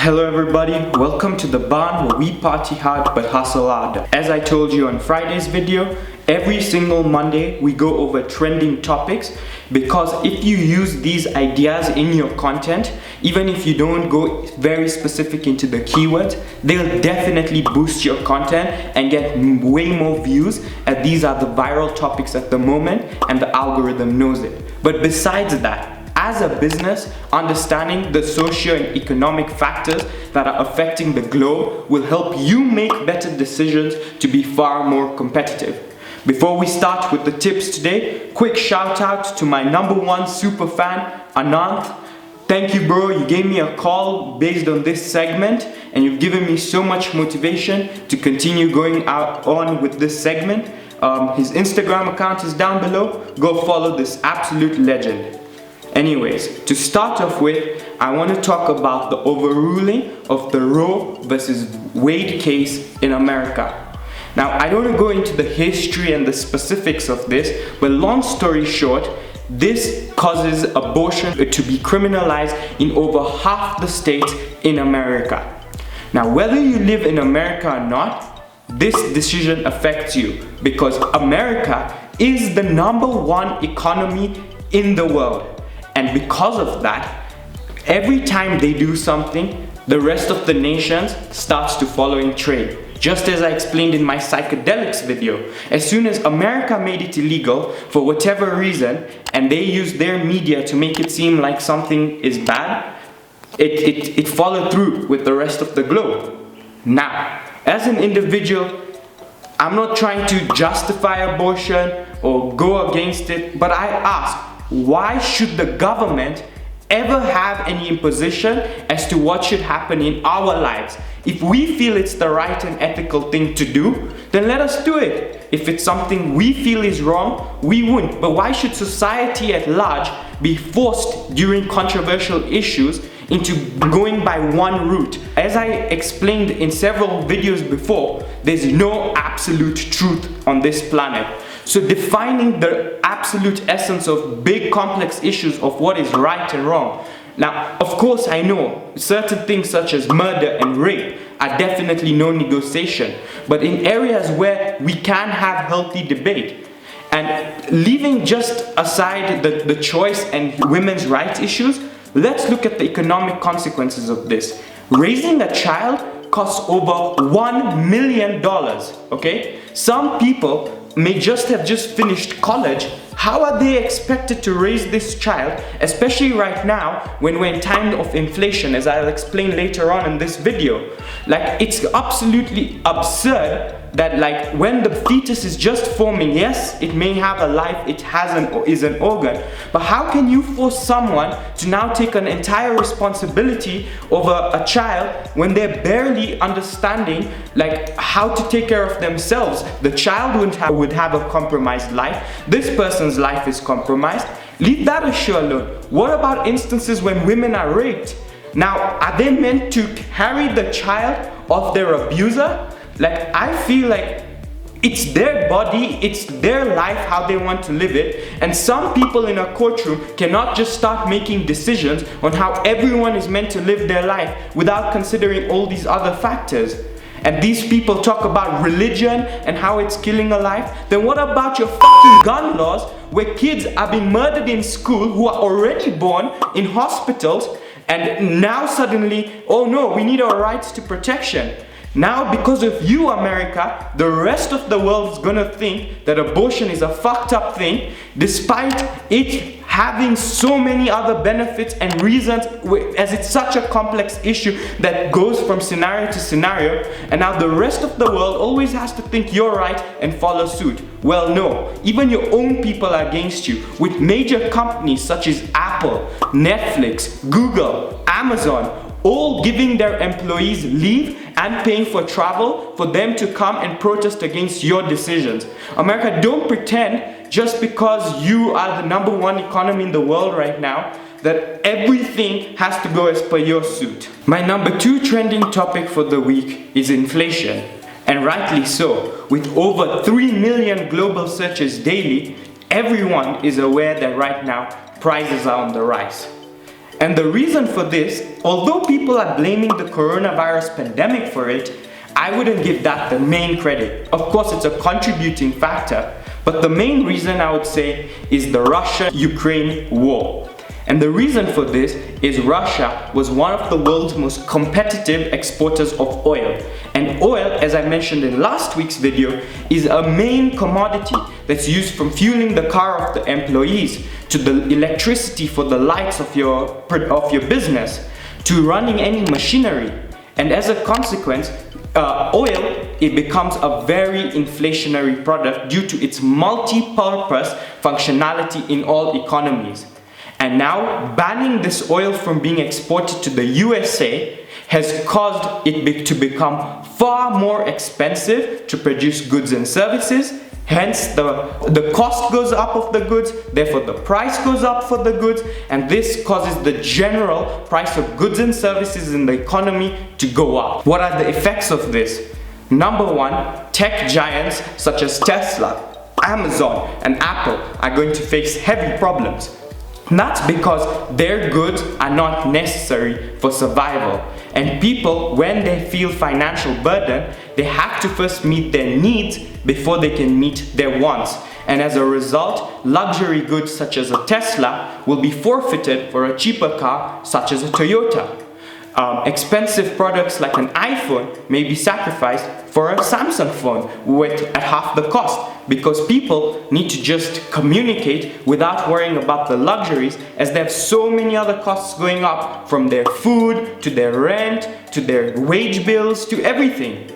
Hello everybody, welcome to the barn where we party hard but hustle hard. As I told you on Friday's video, every single Monday we go over trending topics, because if you use these ideas in your content, even if you don't go very specific into the keywords, they'll definitely boost your content and get way more views, as these are the viral topics at the moment and the algorithm knows it. But besides that, as a business, understanding the socio and economic factors that are affecting the globe will help you make better decisions to be far more competitive. Before we start with the tips today, quick shout out to my #1 super fan, Ananth. Thank you, bro. You gave me a call based on this segment and you've given me so much motivation to continue going on with this segment. His Instagram account is down below. Go follow this absolute legend. Anyways, to start off with, I want to talk about the overruling of the Roe versus Wade case in America. Now, I don't want to go into the history and the specifics of this, but long story short, this causes abortion to be criminalized in over half the states in America. Now, whether you live in America or not, this decision affects you, because America is the #1 economy in the world. And because of that, every time they do something, the rest of the nations starts to follow in trade. Just as I explained in my psychedelics video, as soon as America made it illegal for whatever reason, and they used their media to make it seem like something is bad, it followed through with the rest of the globe. Now, as an individual, I'm not trying to justify abortion or go against it, but I ask, why should the government ever have any imposition as to what should happen in our lives? If we feel it's the right and ethical thing to do, then let us do it. If it's something we feel is wrong, we won't. But why should society at large be forced during controversial issues into going by one route? As I explained in several videos before, there's no absolute truth on this planet. So defining the absolute essence of big complex issues of what is right and wrong. Now, of course, I know certain things such as murder and rape are definitely no negotiation, but in areas where we can have healthy debate, and leaving just aside the choice and women's rights issues, let's look at the economic consequences of this. Raising a child costs over $1 million, okay? Some people may just have finished college. How are they expected to raise this child, especially right now when we're in time of inflation, as I'll explain later on in this video? Like, it's absolutely absurd that, like, when the fetus is just forming, yes, it may have a life, it is an organ, but how can you force someone to now take an entire responsibility over a child when they're barely understanding like how to take care of themselves? The child would have a compromised life. This person's life is compromised. Leave that issue alone. What about instances when women are raped? Now, are they meant to carry the child of their abuser? Like, I feel like it's their body, it's their life, how they want to live it, and some people in a courtroom cannot just start making decisions on how everyone is meant to live their life without considering all these other factors. And these people talk about religion and how it's killing a life. Then what about your fucking gun laws, where kids are being murdered in school who are already born in hospitals, and now suddenly, oh no, we need our rights to protection. Now, because of you, America, the rest of the world is gonna think that abortion is a fucked up thing, despite it having so many other benefits and reasons, as it's such a complex issue that goes from scenario to scenario. And now the rest of the world always has to think you're right and follow suit. Well, no, even your own people are against you, with major companies such as Apple, Netflix, Google, Amazon, all giving their employees leave and paying for travel for them to come and protest against your decisions. America, don't pretend just because you are the #1 economy in the world right now that everything has to go as per your suit. My #2 trending topic for the week is inflation, and rightly so. With over 3 million global searches daily, everyone is aware that right now prices are on the rise. And the reason for this, although people are blaming the coronavirus pandemic for it, I wouldn't give that the main credit. Of course, it's a contributing factor, but the main reason I would say is the Russia-Ukraine war. And the reason for this is Russia was one of the world's most competitive exporters of oil. And oil, as I mentioned in last week's video, is a main commodity that's used from fueling the car of the employees, to the electricity for the lights of your business, to running any machinery. And as a consequence, oil, it becomes a very inflationary product due to its multi-purpose functionality in all economies. And now, banning this oil from being exported to the USA has caused it to become far more expensive to produce goods and services. Hence, the cost goes up of the goods, therefore the price goes up for the goods, and this causes the general price of goods and services in the economy to go up. What are the effects of this? Number one, tech giants such as Tesla, Amazon, and Apple are going to face heavy problems. And that's because their goods are not necessary for survival. And people, when they feel financial burden, they have to first meet their needs before they can meet their wants. And as a result, luxury goods such as a Tesla will be forfeited for a cheaper car such as a Toyota. Expensive products like an iPhone may be sacrificed for a Samsung phone at half the cost, because people need to just communicate without worrying about the luxuries, as they have so many other costs going up, from their food to their rent to their wage bills to everything.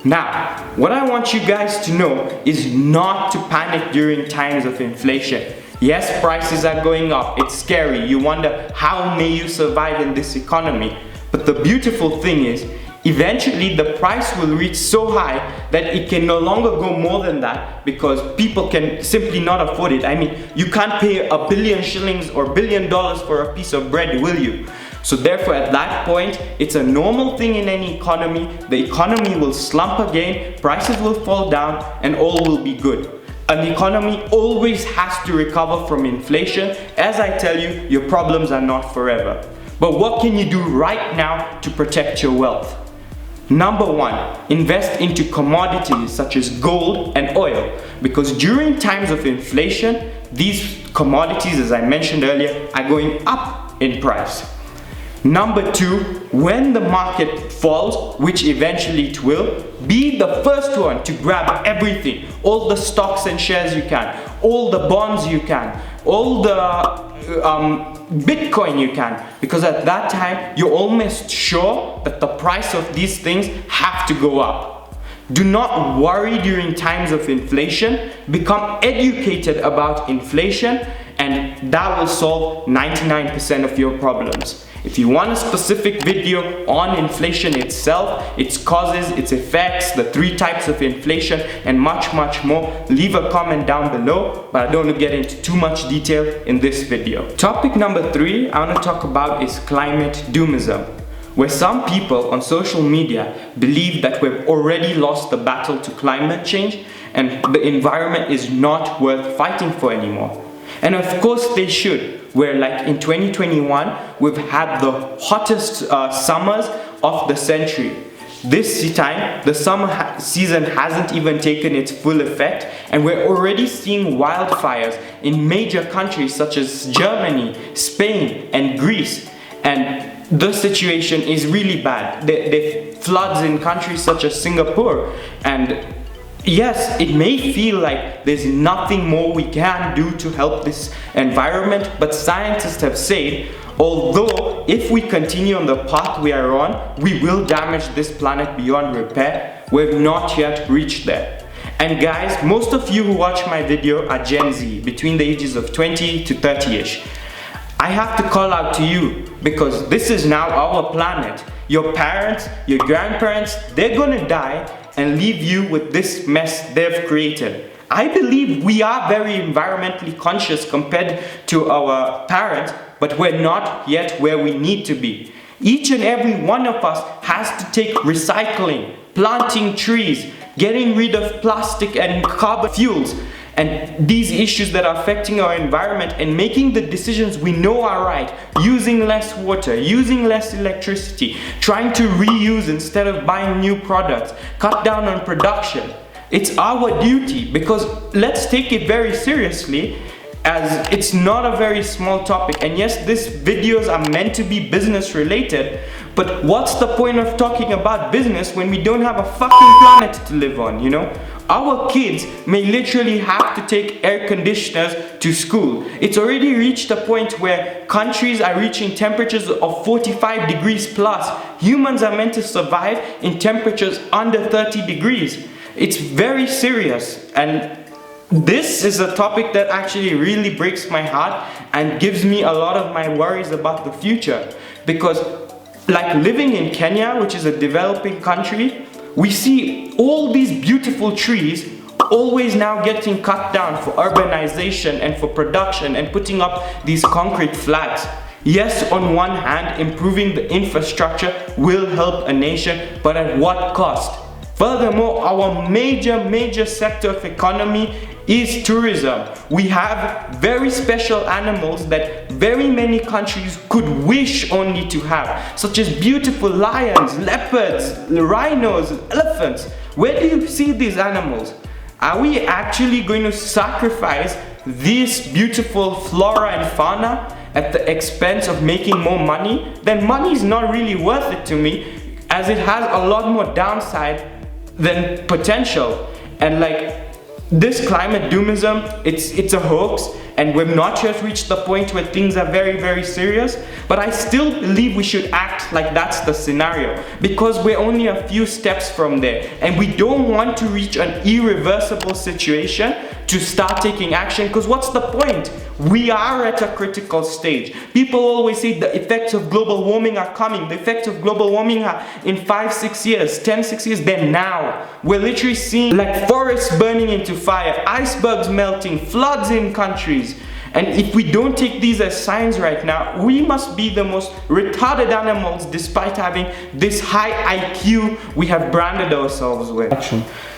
Now, what I want you guys to know is not to panic during times of inflation. Yes, prices are going up, it's scary, you wonder how may you survive in this economy. But the beautiful thing is, eventually the price will reach so high that it can no longer go more than that, because people can simply not afford it. I mean, you can't pay $1 billion shillings or $1 billion for a piece of bread, will you? So therefore, at that point, it's a normal thing in any economy. The economy will slump again, prices will fall down, and all will be good. An economy always has to recover from inflation. As I tell you, your problems are not forever. But what can you do right now to protect your wealth? Number one, invest into commodities such as gold and oil, because during times of inflation, these commodities, as I mentioned earlier, are going up in price. Number two, when the market falls, which eventually it will, be the first one to grab everything, all the stocks and shares you can, all the bonds you can, all the Bitcoin you can, because at that time you're almost sure that the price of these things have to go up. Do not worry during times of inflation. Become educated about inflation, and that will solve 99% of your problems. If you want a specific video on inflation itself, its causes, its effects, the 3 types of inflation, and much more, leave a comment down below, but I don't want to get into too much detail in this video. Topic number 3 I want to talk about is climate doomism, where some people on social media believe that we've already lost the battle to climate change and the environment is not worth fighting for anymore. And of course they should. Where like in 2021, we've had the hottest summers of the century. This time, the summer season hasn't even taken its full effect, and we're already seeing wildfires in major countries such as Germany, Spain, and Greece. And the situation is really bad. There are floods in countries such as Singapore, and yes, it may feel like there's nothing more we can do to help this environment, but scientists have said, although if we continue on the path we are on, we will damage this planet beyond repair, we've not yet reached there. And guys, most of you who watch my video are Gen Z, between the ages of 20 to 30-ish. I have to call out to you, because this is now our planet. Your parents, your grandparents, they're gonna die and leave you with this mess they've created. I believe we are very environmentally conscious compared to our parents, but we're not yet where we need to be. Each and every one of us has to take recycling, planting trees, getting rid of plastic and carbon fuels, and these issues that are affecting our environment and making the decisions we know are right, using less water, using less electricity, trying to reuse instead of buying new products, cut down on production. It's our duty, because let's take it very seriously, as it's not a very small topic. And yes, these videos are meant to be business related, but what's the point of talking about business when we don't have a fucking planet to live on, you know? Our kids may literally have to take air conditioners to school. It's already reached a point where countries are reaching temperatures of 45 degrees plus. Humans are meant to survive in temperatures under 30 degrees. It's very serious, and this is a topic that actually really breaks my heart and gives me a lot of my worries about the future. Because like living in Kenya, which is a developing country, we see all these beautiful trees always now getting cut down for urbanization and for production and putting up these concrete flags. Yes, on one hand, improving the infrastructure will help a nation, but at what cost? Furthermore, our major sector of economy is tourism. We have very special animals that very many countries could wish only to have, such as beautiful lions, leopards, rhinos, elephants. Where do you see these animals? Are we actually going to sacrifice this beautiful flora and fauna at the expense of making more money? Then money is not really worth it to me, as it has a lot more downside than potential. And like, this climate doomism, it's a hoax, and we've not yet reached the point where things are very serious, but I still believe we should act like that's the scenario, because we're only a few steps from there, and we don't want to reach an irreversible situation to start taking action, because what's the point? We are at a critical stage. People always say the effects of global warming are coming. The effects of global warming are in 5-6 years, 10-6 years, then now. We're literally seeing like forests burning into fire, icebergs melting, floods in countries. And if we don't take these as signs right now, we must be the most retarded animals despite having this high IQ we have branded ourselves with.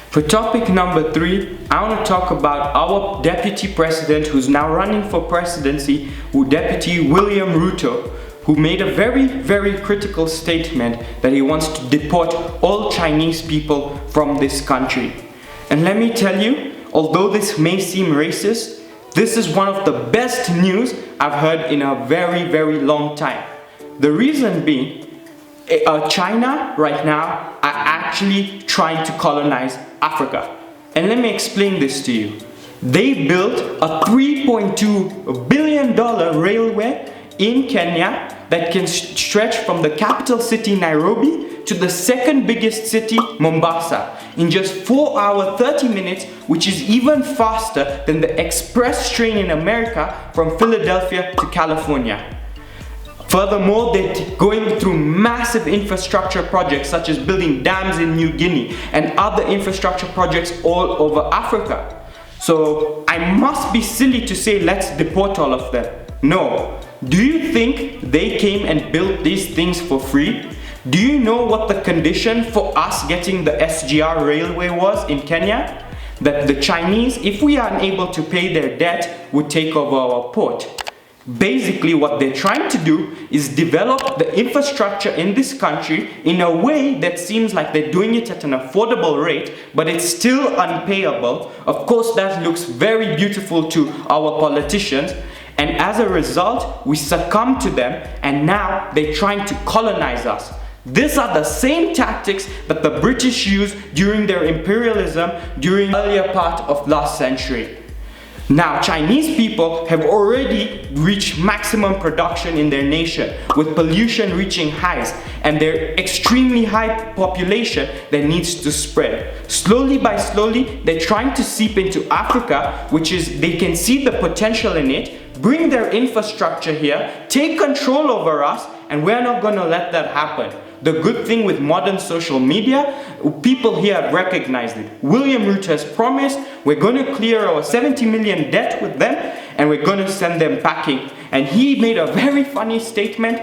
For topic number 3, I want to talk about our deputy president who's now running for presidency, Deputy William RUTO, who made a very critical statement that he wants to deport all Chinese people from this country. And let me tell you, although this may seem racist, this is one of the best news I've heard in a very long time. The reason being, China right now are actually trying to colonize Africa. And let me explain this to you. They built a $3.2 billion railway in Kenya that can stretch from the capital city Nairobi to the second biggest city, Mombasa, in just 4 hours 30 minutes, which is even faster than the express train in America from Philadelphia to California. Furthermore, they're going through massive infrastructure projects such as building dams in New Guinea and other infrastructure projects all over Africa. So I must be silly to say let's deport all of them. No. Do you think they came and built these things for free? Do you know what the condition for us getting the SGR railway was in Kenya? That the Chinese, if we are unable to pay their debt, would take over our port. Basically, what they're trying to do is develop the infrastructure in this country in a way that seems like they're doing it at an affordable rate, but it's still unpayable. Of course, that looks very beautiful to our politicians, and as a result, we succumb to them, and now they're trying to colonize us. These are the same tactics that the British used during their imperialism during the earlier part of last century. Now, Chinese people have already reached maximum production in their nation, with pollution reaching highs, and their extremely high population that needs to spread. Slowly by slowly, they're trying to seep into Africa, which is, they can see the potential in it, bring their infrastructure here, take control over us, and we're not going to let that happen. The good thing with modern social media, people here have recognized it. William RUTO has promised we're going to clear our 70 million debt with them and we're going to send them packing. And he made a very funny statement.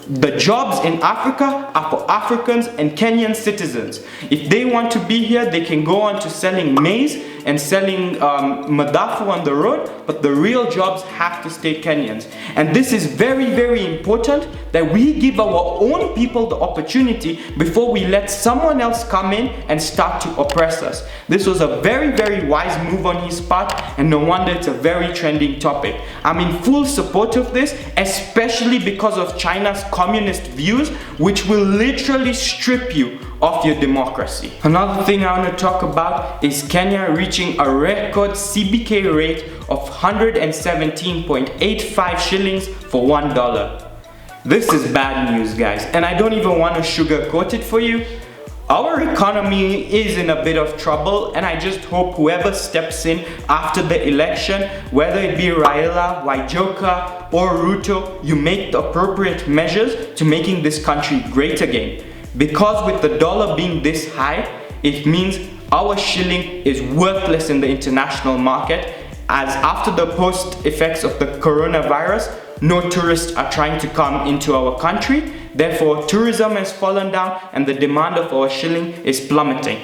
The jobs in Africa are for Africans and Kenyan citizens. If they want to be here, they can go on to selling maize and selling madafu on the road, but the real jobs have to stay Kenyans. And this is very, very important that we give our own people the opportunity before we let someone else come in and start to oppress us. This was a very, very wise move on his part, and no wonder it's a very trending topic. I'm in full support of this, especially because of China's communist views, which will literally strip you of your democracy. Another thing I want to talk about is Kenya reaching a record CBK rate of 117.85 shillings for $1. This is bad news, guys, and I don't even want to sugarcoat it for you. Our economy is in a bit of trouble, and I just hope whoever steps in after the election, whether it be Raila, Wajoka, or Ruto, you make the appropriate measures to making this country great again. Because with the dollar being this high, it means our shilling is worthless in the international market, as after the post effects of the coronavirus, no tourists are trying to come into our country. Therefore, tourism has fallen down and the demand of our shilling is plummeting.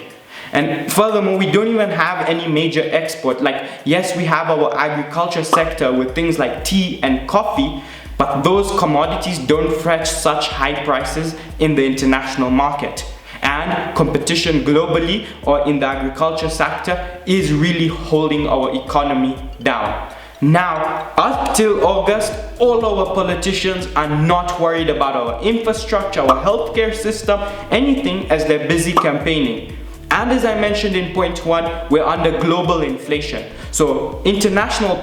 And furthermore, we don't even have any major export. Like, yes, we have our agriculture sector with things like tea and coffee, but those commodities don't fetch such high prices in the international market. And competition globally or in the agriculture sector is really holding our economy down. Now, up till August, all our politicians are not worried about our infrastructure, our healthcare system, anything, as they're busy campaigning. And as I mentioned in point 1, we're under global inflation. So international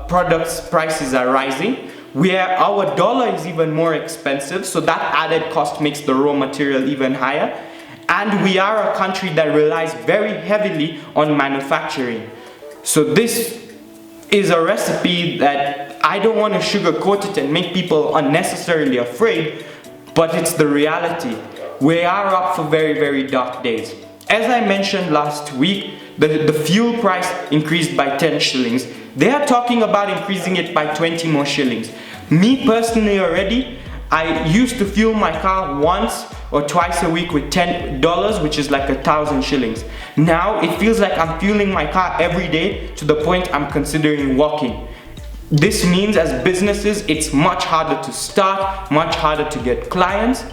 products prices are rising, where our dollar is even more expensive, so that added cost makes the raw material even higher. And we are a country that relies very heavily on manufacturing. So this is a recipe that I don't want to sugarcoat it and make people unnecessarily afraid, but it's the reality. We are up for very, very dark days. As I mentioned last week, the fuel price increased by 10 shillings. They are talking about increasing it by 20 more shillings. Me personally already, I used to fuel my car once or twice a week with $10, which is like 1,000 shillings. Now it feels like I'm fueling my car every day to the point I'm considering walking. This means as businesses, it's much harder to start, much harder to get clients.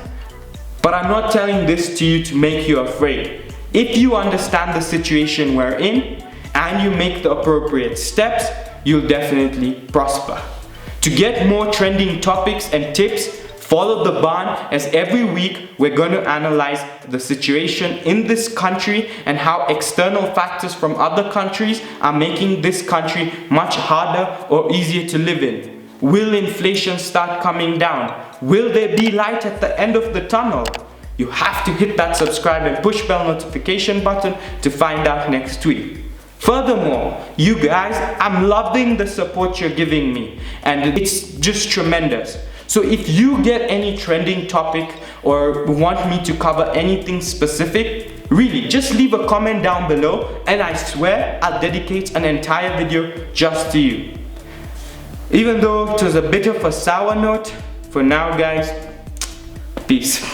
But I'm not telling this to you to make you afraid. If you understand the situation we're in and you make the appropriate steps, you'll definitely prosper. To get more trending topics and tips, follow the band, as every week we're going to analyze the situation in this country and how external factors from other countries are making this country much harder or easier to live in. Will inflation start coming down? Will there be light at the end of the tunnel? You have to hit that subscribe and push bell notification button to find out next week. Furthermore, you guys, I'm loving the support you're giving me, and it's just tremendous. So if you get any trending topic or want me to cover anything specific, really just leave a comment down below and I swear I'll dedicate an entire video just to you. Even though it was a bit of a sour note, for now guys, peace.